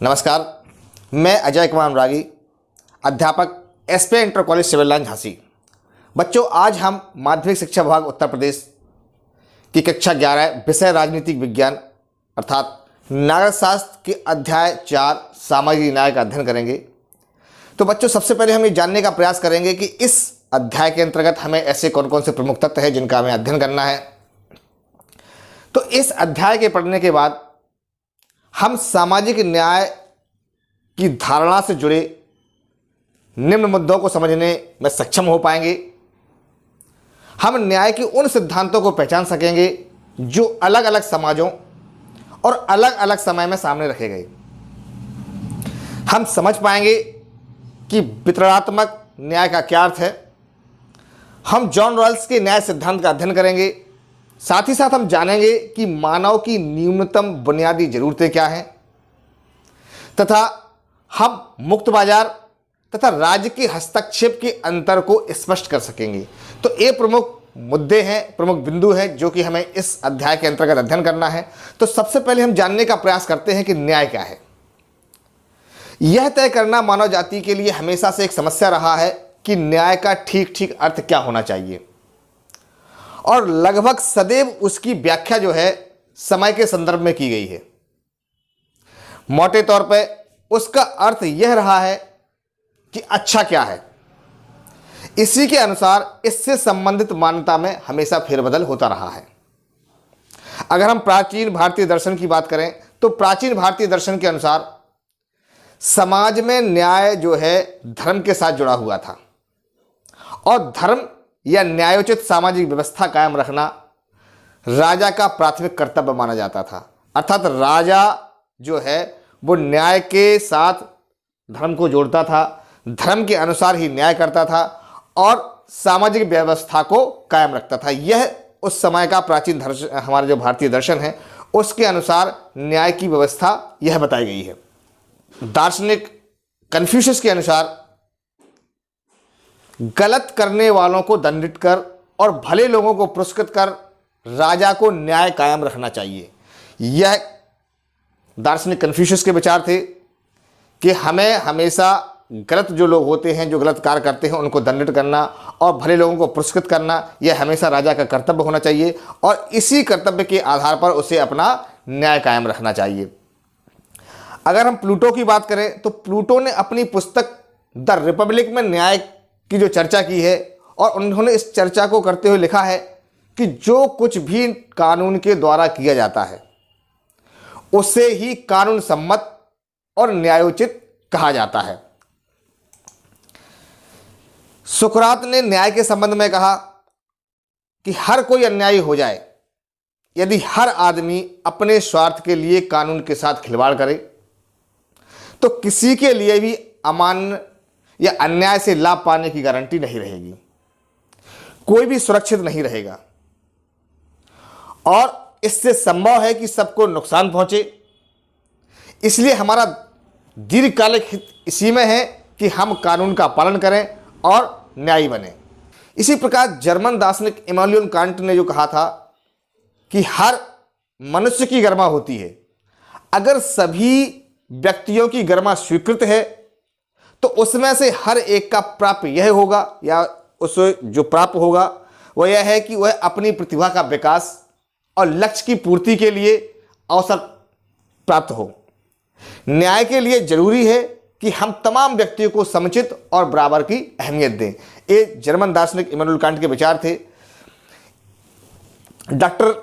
नमस्कार, मैं अजय कुमार अनुरागी, अध्यापक SPI inter college civil line Jhansi. बच्चों, आज हम माध्यमिक शिक्षा विभाग उत्तर प्रदेश की कक्षा 11 विषय राजनीतिक विज्ञान अर्थात नागरिक शास्त्र के अध्याय 4 सामाजिक न्याय का अध्ययन करेंगे। तो बच्चों, सबसे पहले हम ये जानने का प्रयास करेंगे कि इस अध्याय के अंतर्गत हमें ऐसे कौन कौन से प्रमुख तत्व हैं जिनका हमें अध्ययन करना है। तो इस अध्याय के पढ़ने के बाद हम सामाजिक न्याय की धारणा से जुड़े निम्न मुद्दों को समझने में सक्षम हो पाएंगे। हम न्याय के उन सिद्धांतों को पहचान सकेंगे जो अलग अलग समाजों और अलग अलग समय में सामने रखे गए। हम समझ पाएंगे कि वितरणात्मक न्याय का क्या अर्थ है। हम जॉन रॉल्स के न्याय सिद्धांत का अध्ययन करेंगे। साथ ही साथ हम जानेंगे कि मानव की न्यूनतम बुनियादी जरूरतें क्या हैं तथा हम मुक्त बाजार तथा राज्य के हस्तक्षेप के अंतर को स्पष्ट कर सकेंगे। तो ये प्रमुख मुद्दे हैं, प्रमुख बिंदु हैं जो कि हमें इस अध्याय के अंतर्गत अध्ययन करना है। तो सबसे पहले हम जानने का प्रयास करते हैं कि न्याय क्या है। यह तय करना मानव जाति के लिए हमेशा से एक समस्या रहा है कि न्याय का ठीक ठीक अर्थ क्या होना चाहिए, और लगभग सदैव उसकी व्याख्या जो है समय के संदर्भ में की गई है। मोटे तौर पर उसका अर्थ यह रहा है कि अच्छा क्या है। इसी के अनुसार इससे संबंधित मान्यता में हमेशा फेरबदल होता रहा है। अगर हम प्राचीन भारतीय दर्शन की बात करें तो प्राचीन भारतीय दर्शन के अनुसार समाज में न्याय जो है धर्म के साथ जुड़ा हुआ था, और धर्म या न्यायोचित सामाजिक व्यवस्था कायम रखना राजा का प्राथमिक कर्तव्य माना जाता था। अर्थात राजा जो है वो न्याय के साथ धर्म को जोड़ता था, धर्म के अनुसार ही न्याय करता था और सामाजिक व्यवस्था को कायम रखता था। यह उस समय का प्राचीन हमारा जो भारतीय दर्शन है उसके अनुसार न्याय की व्यवस्था यह बताई गई है। दार्शनिक कन्फ्यूशियस के अनुसार गलत करने वालों को दंडित कर और भले लोगों को पुरस्कृत कर राजा को न्याय कायम रखना चाहिए। यह दार्शनिक कन्फ्यूशियस के विचार थे कि हमें हमेशा गलत जो लोग होते हैं, जो गलत कार्य करते हैं, उनको दंडित करना और भले लोगों को पुरस्कृत करना यह हमेशा राजा का कर्तव्य होना चाहिए, और इसी कर्तव्य के आधार पर उसे अपना न्याय कायम रखना चाहिए। अगर हम प्लूटो की बात करें तो प्लूटो ने अपनी पुस्तक द रिपब्लिक में न्याय की जो चर्चा की है, और उन्होंने इस चर्चा को करते हुए लिखा है कि जो कुछ भी कानून के द्वारा किया जाता है उसे ही कानून सम्मत और न्यायोचित कहा जाता है। सुकरात ने न्याय के संबंध में कहा कि हर कोई अन्यायी हो जाए यदि हर आदमी अपने स्वार्थ के लिए कानून के साथ खिलवाड़ करे, तो किसी के लिए भी अमान्य या अन्याय से लाभ पाने की गारंटी नहीं रहेगी। कोई भी सुरक्षित नहीं रहेगा और इससे संभव है कि सबको नुकसान पहुंचे। इसलिए हमारा दीर्घकालिक हित इसी में है कि हम कानून का पालन करें और न्यायी बने। इसी प्रकार जर्मन दार्शनिक इमैनुएल कांट ने जो कहा था कि हर मनुष्य की गरिमा होती है। अगर सभी व्यक्तियों की गरिमा स्वीकृत है तो उसमें से हर एक का प्राप्य यह होगा, या उसे जो प्राप्य होगा वह यह है कि वह अपनी प्रतिभा का विकास और लक्ष्य की पूर्ति के लिए अवसर प्राप्त हो। न्याय के लिए जरूरी है कि हम तमाम व्यक्तियों को समुचित और बराबर की अहमियत दें। ये जर्मन दार्शनिक इमैनुएल कांट के विचार थे। डॉक्टर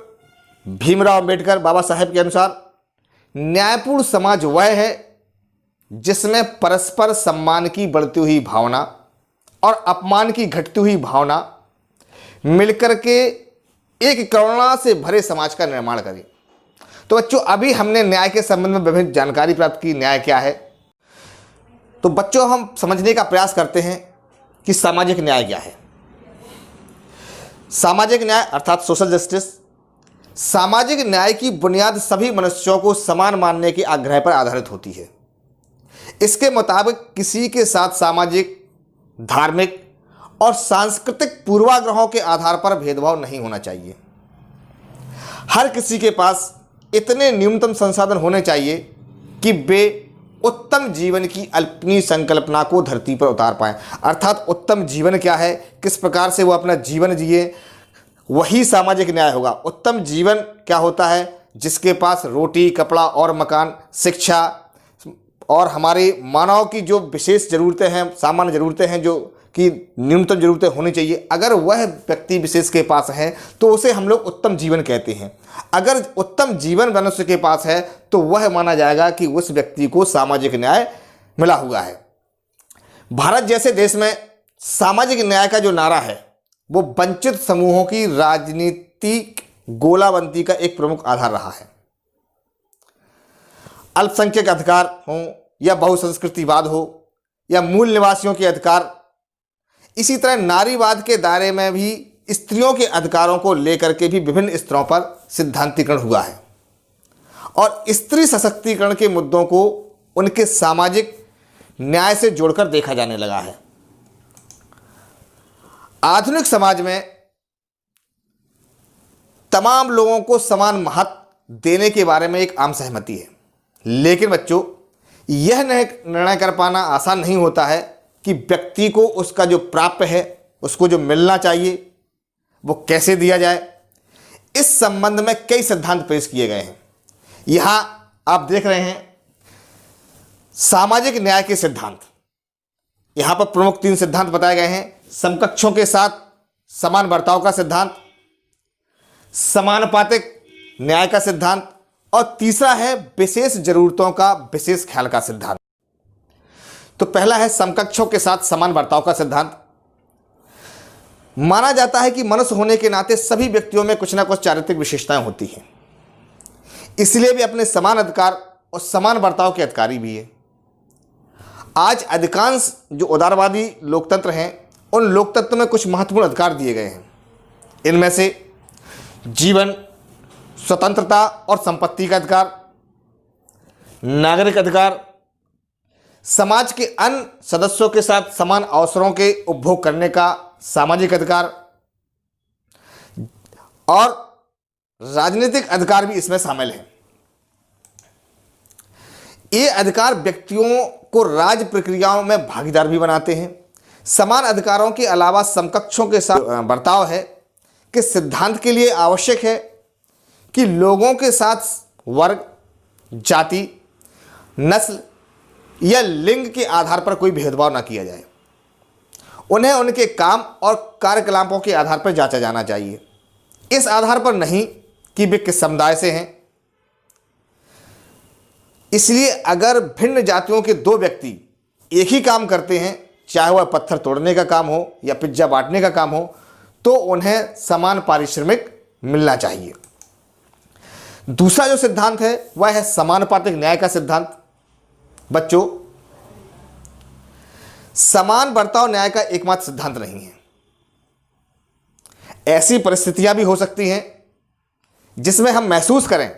भीमराव अंबेडकर बाबा साहेब के अनुसार न्यायपूर्ण समाज वह है जिसमें परस्पर सम्मान की बढ़ती हुई भावना और अपमान की घटती हुई भावना मिलकर के एक करुणा से भरे समाज का निर्माण करे। तो बच्चों, अभी हमने न्याय के संबंध में विभिन्न जानकारी प्राप्त की। न्याय क्या है? तो बच्चों, हम समझने का प्रयास करते हैं कि सामाजिक न्याय क्या है। सामाजिक न्याय अर्थात सोशल जस्टिस सामाजिक न्याय की बुनियाद सभी मनुष्यों को समान मानने के आग्रह पर आधारित होती है। इसके मुताबिक किसी के साथ सामाजिक, धार्मिक और सांस्कृतिक पूर्वाग्रहों के आधार पर भेदभाव नहीं होना चाहिए। हर किसी के पास इतने न्यूनतम संसाधन होने चाहिए कि वे उत्तम जीवन की अपनी संकल्पना को धरती पर उतार पाएं। अर्थात उत्तम जीवन क्या है, किस प्रकार से वो अपना जीवन जिए, वही सामाजिक न्याय होगा। उत्तम जीवन क्या होता है, जिसके पास रोटी, कपड़ा और मकान, शिक्षा और हमारे मानव की जो विशेष ज़रूरतें हैं, सामान्य ज़रूरतें हैं, जो कि न्यूनतम ज़रूरतें होनी चाहिए, अगर वह व्यक्ति विशेष के पास है तो उसे हम लोग उत्तम जीवन कहते हैं। अगर उत्तम जीवन मनुष्य के पास है तो वह माना जाएगा कि उस व्यक्ति को सामाजिक न्याय मिला हुआ है। भारत जैसे देश में सामाजिक न्याय का जो नारा है वो वंचित समूहों की राजनीतिक गोलाबंदी का एक प्रमुख आधार रहा है। अल्पसंख्यक अधिकार हो या बहुसंस्कृतिवाद हो या मूल निवासियों के अधिकार, इसी तरह नारीवाद के दायरे में भी स्त्रियों के अधिकारों को लेकर के भी विभिन्न स्तरों पर सिद्धांतीकरण हुआ है और स्त्री सशक्तिकरण के मुद्दों को उनके सामाजिक न्याय से जोड़कर देखा जाने लगा है। आधुनिक समाज में तमाम लोगों को समान महत्व देने के बारे में एक आम सहमति है, लेकिन बच्चों यह निर्णय कर पाना आसान नहीं होता है कि व्यक्ति को उसका जो प्राप्य है, उसको जो मिलना चाहिए, वो कैसे दिया जाए। इस संबंध में कई सिद्धांत पेश किए गए हैं। यहां आप देख रहे हैं सामाजिक न्याय के सिद्धांत। यहां पर प्रमुख 3 सिद्धांत बताए गए हैं। समकक्षों के साथ समान बर्ताव का सिद्धांत, समानुपातिक न्याय का सिद्धांत और तीसरा है विशेष जरूरतों का विशेष ख्याल का सिद्धांत। तो पहला है समकक्षों के साथ समान बर्ताव का सिद्धांत। माना जाता है कि मनुष्य होने के नाते सभी व्यक्तियों में कुछ ना कुछ चारित्रिक विशेषताएं होती हैं, इसलिए वे अपने समान अधिकार और समान बर्ताव के अधिकारी भी है। आज अधिकांश जो उदारवादी लोकतंत्र हैं, उन लोकतंत्र में कुछ महत्वपूर्ण अधिकार दिए गए हैं। इनमें से जीवन, स्वतंत्रता और संपत्ति का अधिकार, नागरिक अधिकार, समाज के अन्य सदस्यों के साथ समान अवसरों के उपभोग करने का सामाजिक अधिकार और राजनीतिक अधिकार भी इसमें शामिल है। ये अधिकार व्यक्तियों को राज्य प्रक्रियाओं में भागीदार भी बनाते हैं। समान अधिकारों के अलावा समकक्षों के साथ बर्ताव है कि सिद्धांत के लिए आवश्यक है कि लोगों के साथ वर्ग, जाति, नस्ल या लिंग के आधार पर कोई भेदभाव न किया जाए। उन्हें उनके काम और कार्यकलापों के आधार पर जांचा जाना चाहिए, इस आधार पर नहीं कि वे किस समुदाय से हैं। इसलिए अगर भिन्न जातियों के 2 व्यक्ति एक ही काम करते हैं, चाहे वह पत्थर तोड़ने का काम हो या पिज्जा बांटने का काम हो, तो उन्हें समान पारिश्रमिक मिलना चाहिए। दूसरा जो सिद्धांत है वह है समानुपातिक न्याय का सिद्धांत। बच्चों, समान बर्ताव न्याय का एकमात्र सिद्धांत नहीं है। ऐसी परिस्थितियां भी हो सकती हैं जिसमें हम महसूस करें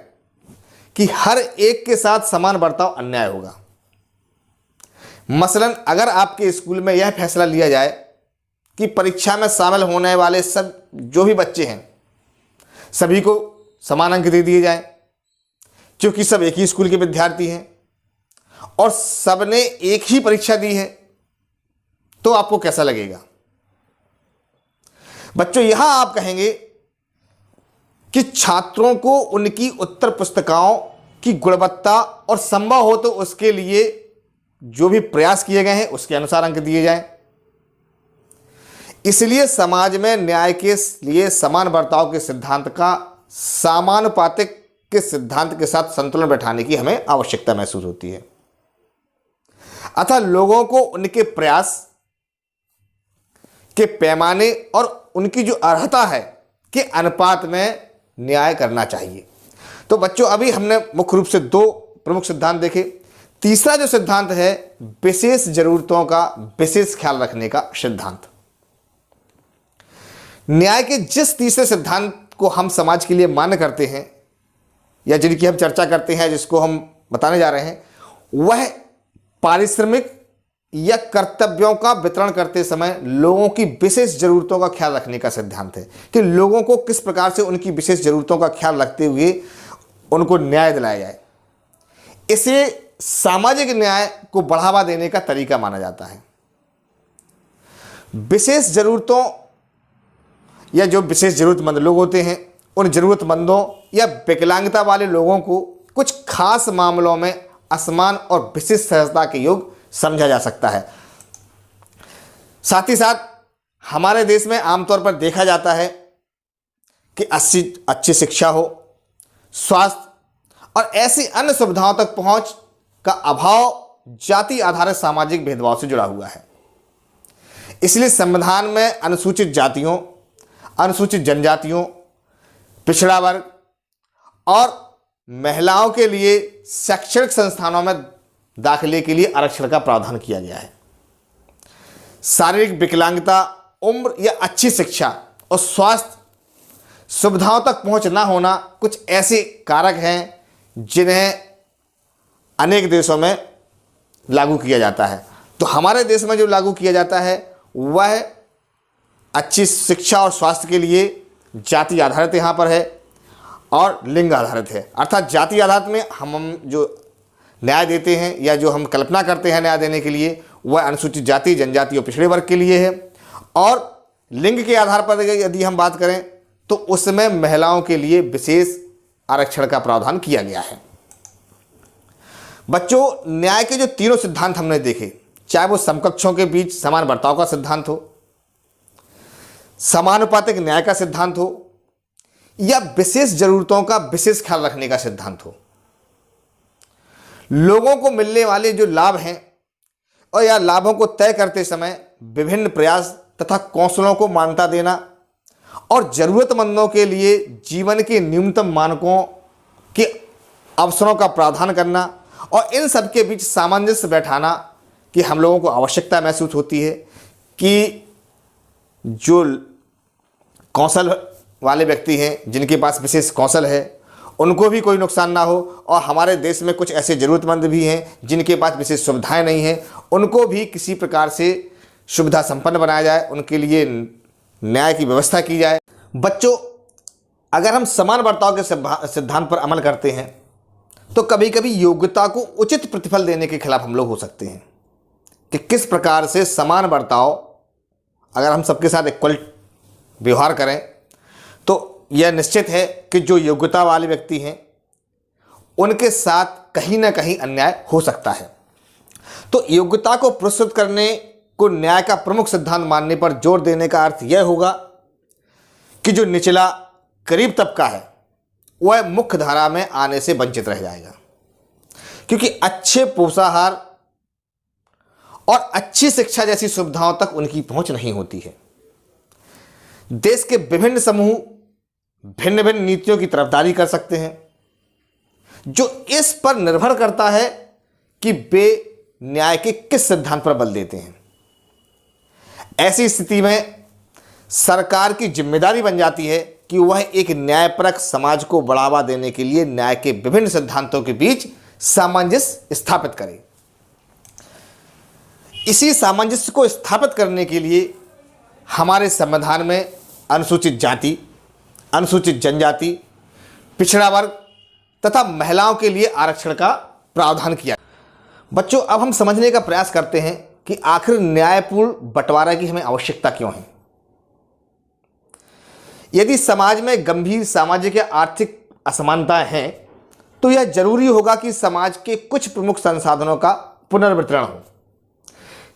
कि हर एक के साथ समान बर्ताव अन्याय होगा। मसलन अगर आपके स्कूल में यह फैसला लिया जाए कि परीक्षा में शामिल होने वाले सब जो भी बच्चे हैं सभी को समान अंक दे दिए जाएं, क्योंकि सब एक ही स्कूल के विद्यार्थी हैं और सबने एक ही परीक्षा दी है, तो आपको कैसा लगेगा? बच्चों, यहां आप कहेंगे कि छात्रों को उनकी उत्तर पुस्तिकाओं की गुणवत्ता और संभव हो तो उसके लिए जो भी प्रयास किए गए हैं उसके अनुसार अंक दिए जाएं। इसलिए समाज में न्याय के लिए समान बर्ताव के सिद्धांत का समानुपातिक के सिद्धांत के साथ संतुलन बैठाने की हमें आवश्यकता महसूस होती है। अतः लोगों को उनके प्रयास के पैमाने और उनकी जो अर्हता है के अनुपात में न्याय करना चाहिए। तो बच्चों, अभी हमने मुख्य रूप से 2 प्रमुख सिद्धांत देखे। तीसरा जो सिद्धांत है विशेष जरूरतों का विशेष ख्याल रखने का सिद्धांत। न्याय के जिस तीसरे सिद्धांत को हम समाज के लिए मान्य करते हैं या जिनकी हम चर्चा करते हैं, जिसको हम बताने जा रहे हैं, वह पारिश्रमिक या कर्तव्यों का वितरण करते समय लोगों की विशेष जरूरतों का ख्याल रखने का सिद्धांत है कि लोगों को किस प्रकार से उनकी विशेष जरूरतों का ख्याल रखते हुए उनको न्याय दिलाया जाए। इसे सामाजिक न्याय को बढ़ावा देने का तरीका माना जाता है। विशेष ज़रूरतों या जो विशेष ज़रूरतमंद लोग होते हैं, उन ज़रूरतमंदों या विकलांगता वाले लोगों को कुछ खास मामलों में असमान और विशेष सहजता के योग्य समझा जा सकता है। साथ ही साथ हमारे देश में आमतौर पर देखा जाता है कि अच्छी शिक्षा हो, स्वास्थ्य और ऐसी अन्य सुविधाओं तक पहुंच का अभाव जाति आधारित सामाजिक भेदभाव से जुड़ा हुआ है। इसलिए संविधान में अनुसूचित जातियों, अनुसूचित जनजातियों, पिछड़ा वर्ग और महिलाओं के लिए शैक्षणिक संस्थानों में दाखिले के लिए आरक्षण का प्रावधान किया गया है। शारीरिक विकलांगता, उम्र या अच्छी शिक्षा और स्वास्थ्य सुविधाओं तक पहुंच ना होना कुछ ऐसे कारक हैं जिन्हें अनेक देशों में लागू किया जाता है। तो हमारे देश में जो लागू किया जाता है वह अच्छी शिक्षा और स्वास्थ्य के लिए जाति आधारित यहाँ पर है और लिंग आधारित है। अर्थात जाति आधारित में हम जो न्याय देते हैं या जो हम कल्पना करते हैं न्याय देने के लिए वह अनुसूचित जाति, जनजाति और पिछड़े वर्ग के लिए है। और लिंग के आधार पर यदि हम बात करें तो उसमें महिलाओं के लिए विशेष आरक्षण का प्रावधान किया गया है। बच्चों, न्याय के जो तीनों सिद्धांत हमने देखे, चाहे वो समकक्षों के बीच समान बर्ताव का सिद्धांत हो, समानुपातिक न्याय का सिद्धांत हो या विशेष जरूरतों का विशेष ख्याल रखने का सिद्धांत हो, लोगों को मिलने वाले जो लाभ हैं और या लाभों को तय करते समय विभिन्न प्रयास तथा कौशलों को मान्यता देना और जरूरतमंदों के लिए जीवन के न्यूनतम मानकों के अवसरों का प्रावधान करना और इन सब के बीच सामंजस्य बैठाना कि हम लोगों को आवश्यकता महसूस होती है कि जो कौशल वाले व्यक्ति हैं, जिनके पास विशेष कौशल है, उनको भी कोई नुकसान ना हो और हमारे देश में कुछ ऐसे ज़रूरतमंद भी हैं जिनके पास विशेष सुविधाएं नहीं हैं, उनको भी किसी प्रकार से सुविधा संपन्न बनाया जाए, उनके लिए न्याय की व्यवस्था की जाए। बच्चों, अगर हम समान बर्ताव के सिद्धांत पर अमल करते हैं तो कभी कभी योग्यता को उचित प्रतिफल देने के खिलाफ हम लोग हो सकते हैं कि किस प्रकार से समान बर्ताव, अगर हम सबके साथ इक्वल व्यवहार करें तो यह निश्चित है कि जो योग्यता वाले व्यक्ति हैं उनके साथ कहीं ना कहीं अन्याय हो सकता है। तो योग्यता को पुरस्कृत करने को न्याय का प्रमुख सिद्धांत मानने पर जोर देने का अर्थ यह होगा कि जो निचला गरीब तबका है वह मुख्य धारा में आने से वंचित रह जाएगा, क्योंकि अच्छे पोषाहार और अच्छी शिक्षा जैसी सुविधाओं तक उनकी पहुंच नहीं होती है। देश के विभिन्न समूह भिन्न भिन्न नीतियों की तरफदारी कर सकते हैं, जो इस पर निर्भर करता है कि वे न्याय के किस सिद्धांत पर बल देते हैं। ऐसी स्थिति में सरकार की जिम्मेदारी बन जाती है कि वह एक न्यायपरक समाज को बढ़ावा देने के लिए न्याय के विभिन्न सिद्धांतों के बीच सामंजस्य स्थापित करे। इसी सामंजस्य को स्थापित करने के लिए हमारे संविधान में अनुसूचित जाति, अनुसूचित जनजाति, पिछड़ा वर्ग तथा महिलाओं के लिए आरक्षण का प्रावधान किया। बच्चों, अब हम समझने का प्रयास करते हैं कि आखिर न्यायपूर्ण बंटवारा की हमें आवश्यकता क्यों है। यदि समाज में गंभीर सामाजिक या आर्थिक असमानताएं हैं तो यह जरूरी होगा कि समाज के कुछ प्रमुख संसाधनों का पुनर्वितरण हो,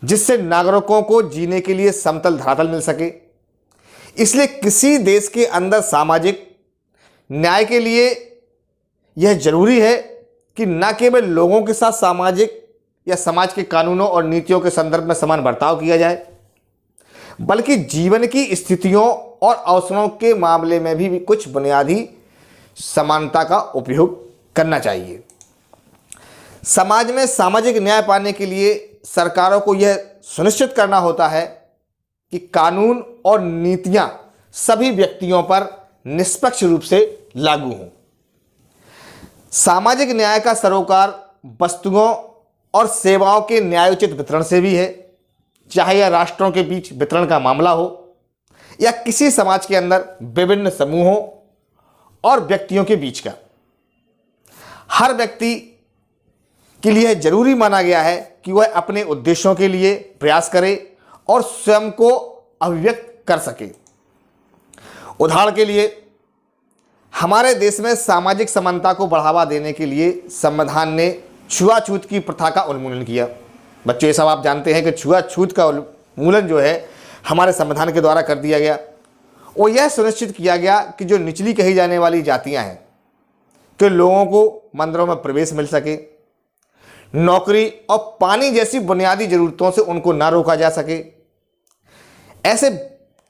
जिससे नागरिकों को जीने के लिए समतल धरातल मिल सके। इसलिए किसी देश के अंदर सामाजिक न्याय के लिए यह जरूरी है कि न केवल लोगों के साथ सामाजिक या समाज के कानूनों और नीतियों के संदर्भ में समान बर्ताव किया जाए, बल्कि जीवन की स्थितियों और अवसरों के मामले में भी कुछ बुनियादी समानता का उपयोग करना चाहिए। समाज में सामाजिक न्याय पाने के लिए सरकारों को यह सुनिश्चित करना होता है कि कानून और नीतियां सभी व्यक्तियों पर निष्पक्ष रूप से लागू हों। सामाजिक न्याय का सरोकार वस्तुओं और सेवाओं के न्यायोचित वितरण से भी है, चाहे यह राष्ट्रों के बीच वितरण का मामला हो या किसी समाज के अंदर विभिन्न समूहों और व्यक्तियों के बीच का। हर व्यक्ति के लिए जरूरी माना गया है कि वह अपने उद्देश्यों के लिए प्रयास करे और स्वयं को अभिव्यक्त कर सके। उदाहरण के लिए हमारे देश में सामाजिक समानता को बढ़ावा देने के लिए संविधान ने छुआछूत की प्रथा का उन्मूलन किया। बच्चों, ये सब आप जानते हैं कि छुआछूत का उन्मूलन जो है हमारे संविधान के द्वारा कर दिया गया और यह सुनिश्चित किया गया कि जो निचली कही जाने वाली जातियां हैं कि लोगों को मंदिरों में प्रवेश मिल सके, नौकरी और पानी जैसी बुनियादी जरूरतों से उनको ना रोका जा सके। ऐसे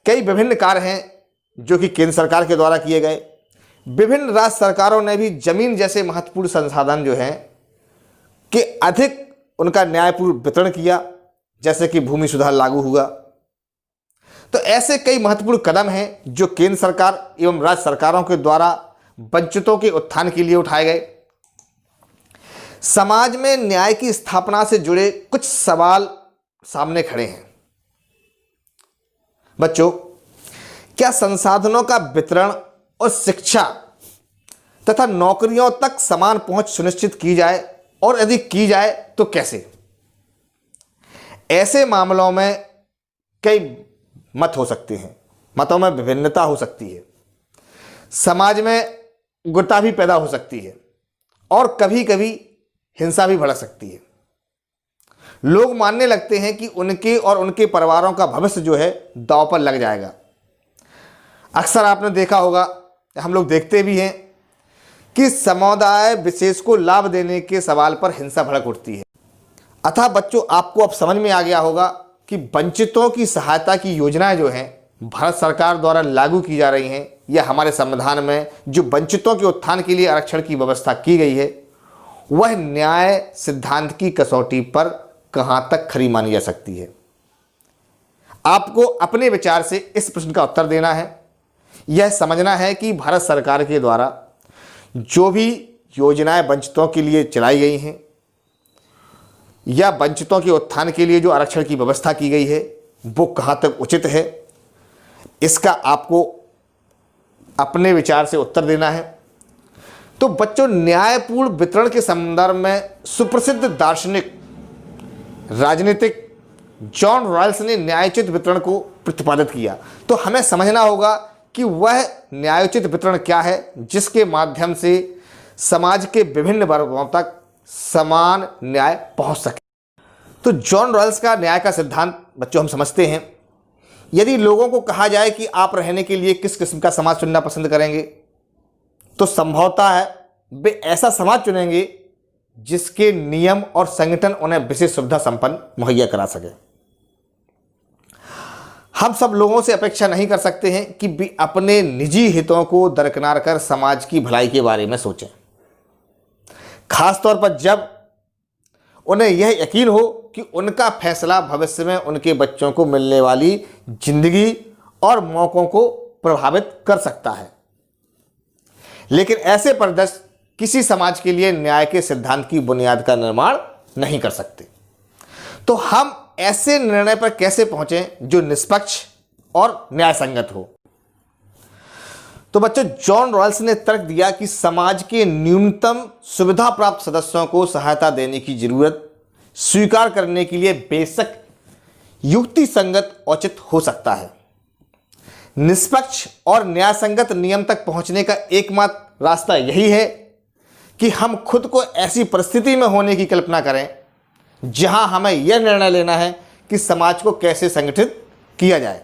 कई विभिन्न कार्य हैं जो कि केंद्र सरकार के द्वारा किए गए। विभिन्न राज्य सरकारों ने भी जमीन जैसे महत्वपूर्ण संसाधन जो हैं कि अधिक उनका न्यायपूर्ण वितरण किया, जैसे कि भूमि सुधार लागू हुआ। तो ऐसे कई महत्वपूर्ण कदम हैं जो केंद्र सरकार एवं राज्य सरकारों के द्वारा वंचितों के उत्थान के लिए उठाए गए। समाज में न्याय की स्थापना से जुड़े कुछ सवाल सामने खड़े हैं। बच्चों, क्या संसाधनों का वितरण और शिक्षा तथा नौकरियों तक समान पहुंच सुनिश्चित की जाए, और यदि की जाए तो कैसे? ऐसे मामलों में कई मत हो सकते हैं, मतों में विभिन्नता हो सकती है, समाज में उग्रता भी पैदा हो सकती है और कभी कभी हिंसा भी भड़क सकती है। लोग मानने लगते हैं कि उनके और उनके परिवारों का भविष्य जो है दांव पर लग जाएगा। अक्सर आपने देखा होगा, हम लोग देखते भी हैं कि समुदाय विशेष को लाभ देने के सवाल पर हिंसा भड़क उठती है। अतः बच्चों, आपको अब समझ में आ गया होगा कि वंचितों की सहायता की योजनाएं जो हैं भारत सरकार द्वारा लागू की जा रही हैं, या हमारे संविधान में जो वंचितों के उत्थान के लिए आरक्षण की व्यवस्था की गई है, वह न्याय सिद्धांत की कसौटी पर कहां तक खरी मानी जा सकती है। आपको अपने विचार से इस प्रश्न का उत्तर देना है। यह समझना है कि भारत सरकार के द्वारा जो भी योजनाएं वंचितों के लिए चलाई गई हैं या वंचितों के उत्थान के लिए जो आरक्षण की व्यवस्था की गई है, वो कहां तक उचित है, इसका आपको अपने विचार से उत्तर देना है। तो बच्चों, न्यायपूर्ण वितरण के संदर्भ में सुप्रसिद्ध दार्शनिक राजनीतिक जॉन रॉयल्स ने न्यायोचित वितरण को प्रतिपादित किया। तो हमें समझना होगा कि वह न्यायोचित वितरण क्या है जिसके माध्यम से समाज के विभिन्न वर्गों तक समान न्याय पहुंच सके। तो जॉन रॉयल्स का न्याय का सिद्धांत बच्चों हम समझते हैं। यदि लोगों को कहा जाए कि आप रहने के लिए किस किस्म का समाज चुनना पसंद करेंगे, तो संभवतः है वे ऐसा समाज चुनेंगे जिसके नियम और संगठन उन्हें विशेष सुविधा संपन्न मुहैया करा सके। हम सब लोगों से अपेक्षा नहीं कर सकते हैं कि वे अपने निजी हितों को दरकिनार कर समाज की भलाई के बारे में सोचें, खासतौर पर जब उन्हें यह यकीन हो कि उनका फैसला भविष्य में उनके बच्चों को मिलने वाली जिंदगी और मौकों को प्रभावित कर सकता है। लेकिन ऐसे परिदृश्य किसी समाज के लिए न्याय के सिद्धांत की बुनियाद का निर्माण नहीं कर सकते। तो हम ऐसे निर्णय पर कैसे पहुंचें जो निष्पक्ष और न्याय संगत हो? तो बच्चों, जॉन रॉयल्स ने तर्क दिया कि समाज के न्यूनतम सुविधा प्राप्त सदस्यों को सहायता देने की जरूरत स्वीकार करने के लिए बेशक युक्ति संगत औचित हो सकता है। निष्पक्ष और न्याय संगत नियम तक पहुंचने का एकमात्र रास्ता यही है कि हम खुद को ऐसी परिस्थिति में होने की कल्पना करें जहां हमें यह निर्णय लेना है कि समाज को कैसे संगठित किया जाए,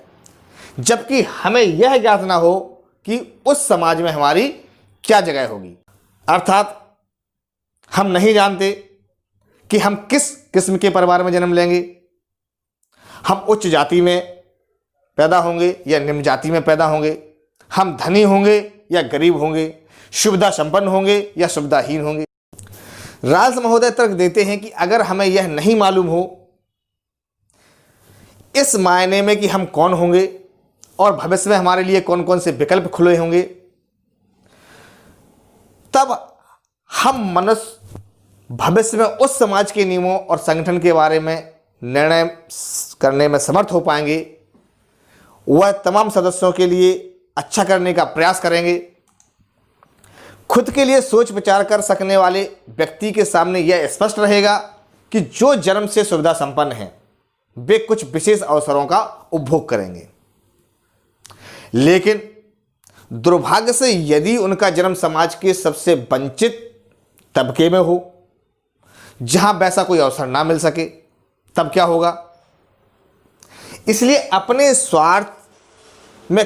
जबकि हमें यह ज्ञात ना हो कि उस समाज में हमारी क्या जगह होगी। अर्थात हम नहीं जानते कि हम किस किस्म के परिवार में जन्म लेंगे। हम उच्च जाति में पैदा होंगे या निम्न जाति में पैदा होंगे, हम धनी होंगे या गरीब होंगे, सुविधा संपन्न होंगे या सुविधाहीन होंगे। राज महोदय तर्क देते हैं कि अगर हमें यह नहीं मालूम हो इस मायने में कि हम कौन होंगे और भविष्य में हमारे लिए कौन कौन से विकल्प खुले होंगे, तब हम मनुष्य भविष्य में उस समाज के नियमों और संगठन के बारे में निर्णय करने में समर्थ हो पाएंगे। वह तमाम सदस्यों के लिए अच्छा करने का प्रयास करेंगे। खुद के लिए सोच विचार कर सकने वाले व्यक्ति के सामने यह स्पष्ट रहेगा कि जो जन्म से सुविधा संपन्न हैं वे कुछ विशेष अवसरों का उपभोग करेंगे, लेकिन दुर्भाग्य से यदि उनका जन्म समाज के सबसे वंचित तबके में हो जहां वैसा कोई अवसर ना मिल सके, तब क्या होगा। इसलिए अपने स्वार्थ में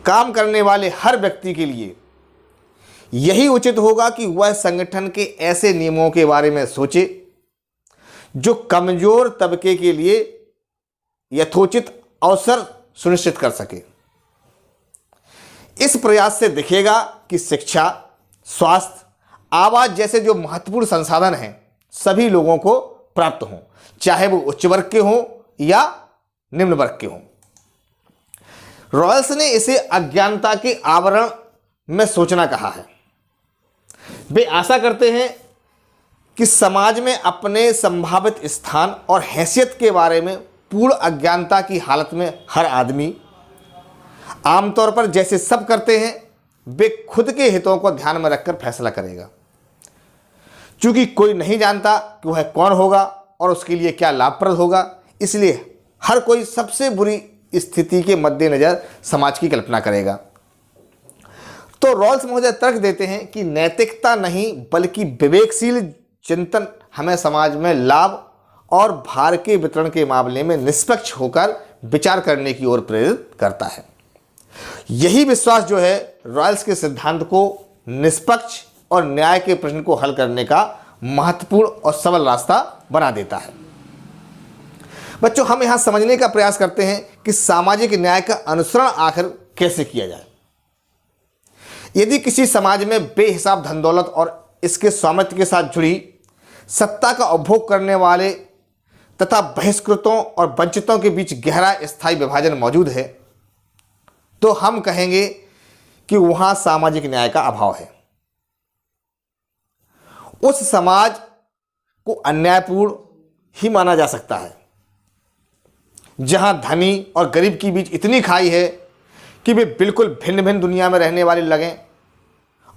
काम करने वाले हर व्यक्ति के लिए यही उचित होगा कि वह संगठन के ऐसे नियमों के बारे में सोचे जो कमजोर तबके के लिए यथोचित अवसर सुनिश्चित कर सके। इस प्रयास से दिखेगा कि शिक्षा, स्वास्थ्य, आवास जैसे जो महत्वपूर्ण संसाधन हैं सभी लोगों को प्राप्त हों, चाहे वो उच्च वर्ग के हों या निम्न वर्ग के हों। रॉयल्स ने इसे अज्ञानता के आवरण में सोचना कहा है। वे आशा करते हैं कि समाज में अपने संभावित स्थान और हैसियत के बारे में पूर्ण अज्ञानता की हालत में हर आदमी आमतौर पर जैसे सब करते हैं वे खुद के हितों को ध्यान में रखकर फैसला करेगा। चूंकि कोई नहीं जानता कि वह कौन होगा और उसके लिए क्या लाभप्रद होगा, इसलिए हर कोई सबसे बुरी स्थिति के मद्देनजर समाज की कल्पना करेगा। तो रॉल्स महोदय तर्क देते हैं कि नैतिकता नहीं बल्कि विवेकशील चिंतन हमें समाज में लाभ और भार के वितरण के मामले में निष्पक्ष होकर विचार करने की ओर प्रेरित करता है। यही विश्वास जो है रॉयल्स के सिद्धांत को निष्पक्ष और न्याय के प्रश्न को हल करने का महत्वपूर्ण और सबल रास्ता बना देता है। बच्चों, हम यहां समझने का प्रयास करते हैं कि सामाजिक न्याय का अनुसरण आखिर कैसे किया जाए। यदि किसी समाज में बेहिसाब धन दौलत और इसके स्वामित्व के साथ जुड़ी सत्ता का उपभोग करने वाले तथा बहिष्कृतों और वंचितों के बीच गहरा स्थायी विभाजन मौजूद है, तो हम कहेंगे कि वहां सामाजिक न्याय का अभाव है। उस समाज को अन्यायपूर्ण ही माना जा सकता है जहां धनी और गरीब के बीच इतनी खाई है कि वे बिल्कुल भिन्न भिन्न दुनिया में रहने वाले लगें,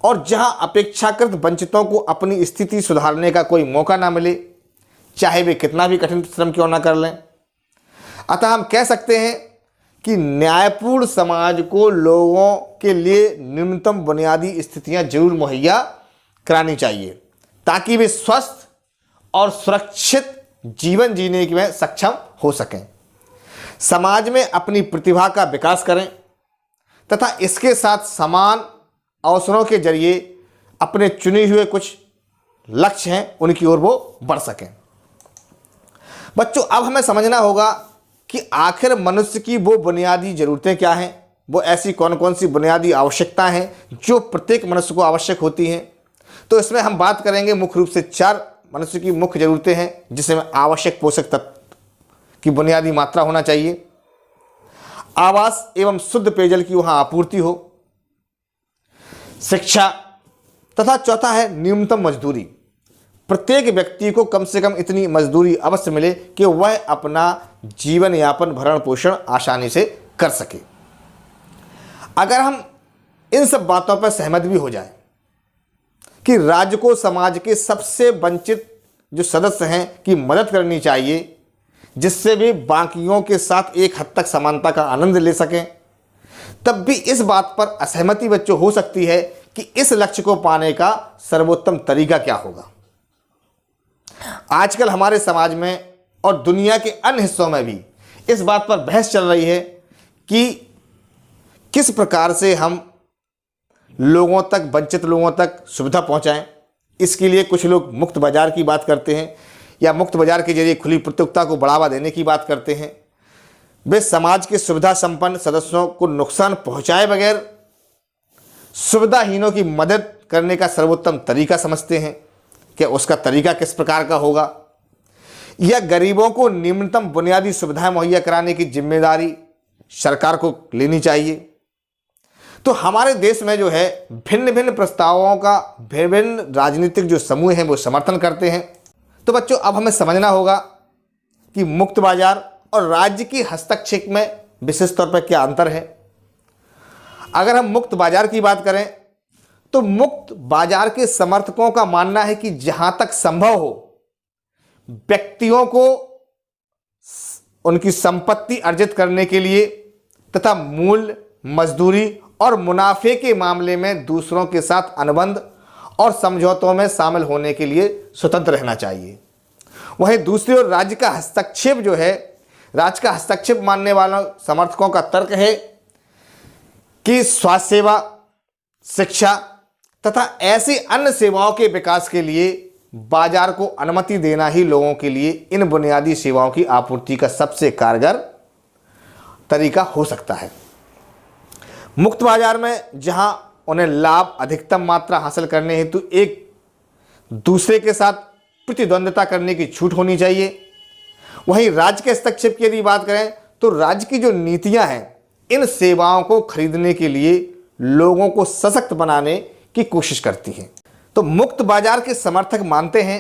और जहां अपेक्षाकृत वंचितों को अपनी स्थिति सुधारने का कोई मौका ना मिले, चाहे वे कितना भी कठिन श्रम क्यों ना कर लें। अतः हम कह सकते हैं कि न्यायपूर्ण समाज को लोगों के लिए न्यूनतम बुनियादी स्थितियां जरूर मुहैया करानी चाहिए ताकि वे स्वस्थ और सुरक्षित जीवन जीने में सक्षम हो सकें, समाज में अपनी प्रतिभा का विकास करें तथा इसके साथ समान अवसरों के जरिए अपने चुने हुए कुछ लक्ष्य हैं उनकी ओर वो बढ़ सकें। बच्चों, अब हमें समझना होगा कि आखिर मनुष्य की वो बुनियादी ज़रूरतें क्या हैं, वो ऐसी कौन कौन सी बुनियादी आवश्यकताएं हैं जो प्रत्येक मनुष्य को आवश्यक होती हैं। तो इसमें हम बात करेंगे मुख्य रूप से 4 मनुष्य की मुख्य ज़रूरतें हैं जिसमें आवश्यक पोषक तत्व की बुनियादी मात्रा होना चाहिए, आवास एवं शुद्ध पेयजल की वहाँ आपूर्ति हो, शिक्षा तथा चौथा है न्यूनतम मजदूरी। प्रत्येक व्यक्ति को कम से कम इतनी मजदूरी अवश्य मिले कि वह अपना जीवन यापन भरण पोषण आसानी से कर सके। अगर हम इन सब बातों पर सहमत भी हो जाए कि राज्य को समाज के सबसे वंचित जो सदस्य हैं की मदद करनी चाहिए जिससे वे बाकियों के साथ एक हद तक समानता का आनंद ले सकें, तब भी इस बात पर असहमति बच्चों हो सकती है कि इस लक्ष्य को पाने का सर्वोत्तम तरीका क्या होगा। आजकल हमारे समाज में और दुनिया के अन्य हिस्सों में भी इस बात पर बहस चल रही है कि किस प्रकार से हम लोगों तक, वंचित लोगों तक सुविधा पहुंचाएं। इसके लिए कुछ लोग मुक्त बाजार की बात करते हैं या मुक्त बाजार के जरिए खुली प्रतियोगिता को बढ़ावा देने की बात करते हैं। वे समाज के सुविधा संपन्न सदस्यों को नुकसान पहुंचाए बगैर सुविधाहीनों की मदद करने का सर्वोत्तम तरीका समझते हैं। क्या उसका तरीका किस प्रकार का होगा? या गरीबों को निम्नतम बुनियादी सुविधाएं मुहैया कराने की जिम्मेदारी सरकार को लेनी चाहिए? तो हमारे देश में जो है भिन्न भिन्न प्रस्तावों का विभिन्न राजनीतिक जो समूह हैं वो समर्थन करते हैं। तो बच्चों, अब हमें समझना होगा कि मुक्त बाजार और राज्य की हस्तक्षेप में विशेष तौर पर क्या अंतर है। अगर हम मुक्त बाजार की बात करें तो मुक्त बाजार के समर्थकों का मानना है कि जहां तक संभव हो व्यक्तियों को उनकी संपत्ति अर्जित करने के लिए तथा मूल्य, मजदूरी और मुनाफे के मामले में दूसरों के साथ अनुबंध और समझौतों में शामिल होने के लिए स्वतंत्र रहना चाहिए। वहीं दूसरी ओर राज्य का हस्तक्षेप मानने वालों समर्थकों का तर्क है कि स्वास्थ्य सेवा, शिक्षा तथा ऐसी अन्य सेवाओं के विकास के लिए बाजार को अनुमति देना ही लोगों के लिए इन बुनियादी सेवाओं की आपूर्ति का सबसे कारगर तरीका हो सकता है। मुक्त बाजार में जहां उन्हें लाभ अधिकतम मात्रा हासिल करने हेतु एक दूसरे के साथ प्रतिद्वंद्विता करने की छूट होनी चाहिए, वहीं राज्य के हस्तक्षेप की यदि बात करें तो राज्य की जो नीतियां हैं इन सेवाओं को खरीदने के लिए लोगों को सशक्त बनाने की कोशिश करती हैं। तो मुक्त बाजार के समर्थक मानते हैं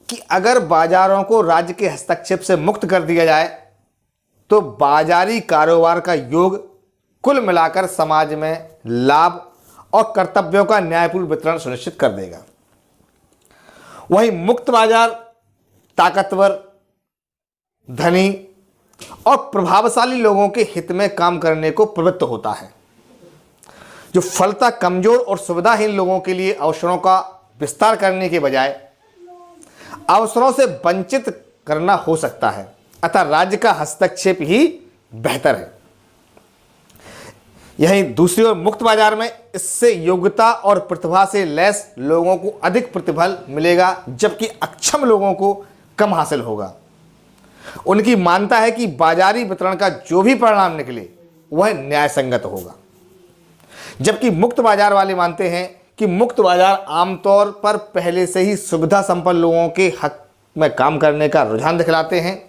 कि अगर बाजारों को राज्य के हस्तक्षेप से मुक्त कर दिया जाए तो बाजारी कारोबार का योग कुल मिलाकर समाज में लाभ और कर्तव्यों का न्यायपूर्ण वितरण सुनिश्चित कर देगा। वहीं मुक्त बाजार ताकतवर, धनी और प्रभावशाली लोगों के हित में काम करने को प्रवृत्त होता है, जो फलतः कमजोर और सुविधाहीन लोगों के लिए अवसरों का विस्तार करने के बजाय अवसरों से वंचित करना हो सकता है। अतः राज्य का हस्तक्षेप ही बेहतर है। यहीं दूसरी ओर मुक्त बाजार में इससे योग्यता और प्रतिभा से लैस लोगों को अधिक प्रतिफल मिलेगा, जबकि अक्षम लोगों को कम हासिल होगा। उनकी मानता है कि बाजारी वितरण का जो भी परिणाम निकले वह न्याय संगत होगा, जबकि मुक्त बाजार वाले मानते हैं कि मुक्त बाजार आमतौर पर पहले से ही सुविधा संपन्न लोगों के हक में काम करने का रुझान दिखलाते हैं।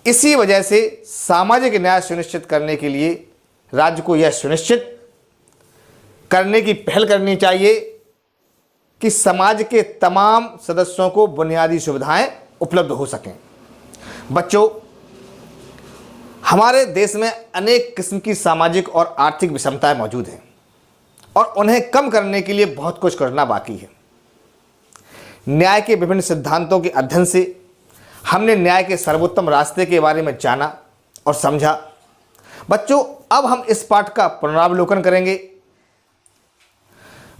इसी वजह से सामाजिक न्याय सुनिश्चित करने के लिए राज्य को यह सुनिश्चित करने की पहल करनी चाहिए कि समाज के तमाम सदस्यों को बुनियादी सुविधाएं उपलब्ध हो सकें। बच्चों, हमारे देश में अनेक किस्म की सामाजिक और आर्थिक विषमताएं मौजूद हैं और उन्हें कम करने के लिए बहुत कुछ करना बाकी है। न्याय के विभिन्न सिद्धांतों के अध्ययन से हमने न्याय के सर्वोत्तम रास्ते के बारे में जाना और समझा। बच्चों, अब हम इस पाठ का पुनरावलोकन करेंगे।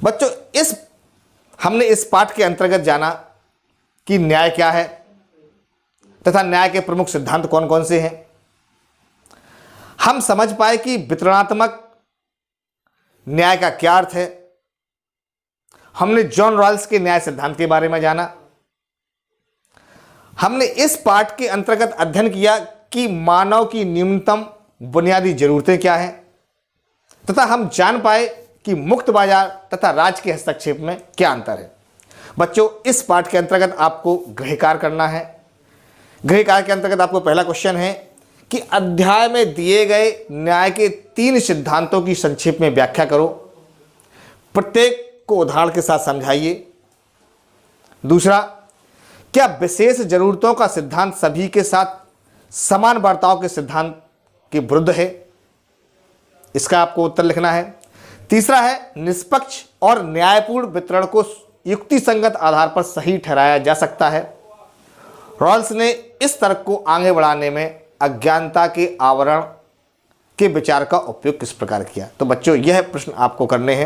बच्चों, हमने इस पाठ के अंतर्गत जाना कि न्याय क्या है तथा न्याय के प्रमुख सिद्धांत कौन कौन से हैं। हम समझ पाए कि वितरणात्मक न्याय का क्या अर्थ है। हमने जॉन रॉल्स के न्याय सिद्धांत के बारे में जाना। हमने इस पाठ के अंतर्गत अध्ययन किया कि मानव की न्यूनतम बुनियादी जरूरतें क्या हैं तथा हम जान पाए कि मुक्त बाजार तथा राज्य के हस्तक्षेप में क्या अंतर है। बच्चों, इस पाठ के अंतर्गत आपको गृह कार्य करना है। गृह कार्य के अंतर्गत आपको पहला क्वेश्चन है कि अध्याय में दिए गए न्याय के 3 सिद्धांतों की संक्षेप में व्याख्या करो। प्रत्येक को उदाहरण के साथ समझाइए। दूसरा, क्या विशेष जरूरतों का सिद्धांत सभी के साथ समान बर्ताव के सिद्धांत के विरुद्ध है? इसका आपको उत्तर लिखना है। तीसरा है, निष्पक्ष और न्यायपूर्ण वितरण को युक्तिसंगत आधार पर सही ठहराया जा सकता है। रॉल्स ने इस तर्क को आगे बढ़ाने में अज्ञानता के आवरण के विचार का उपयोग किस प्रकार किया? तो बच्चों, यह प्रश्न आपको करने हैं।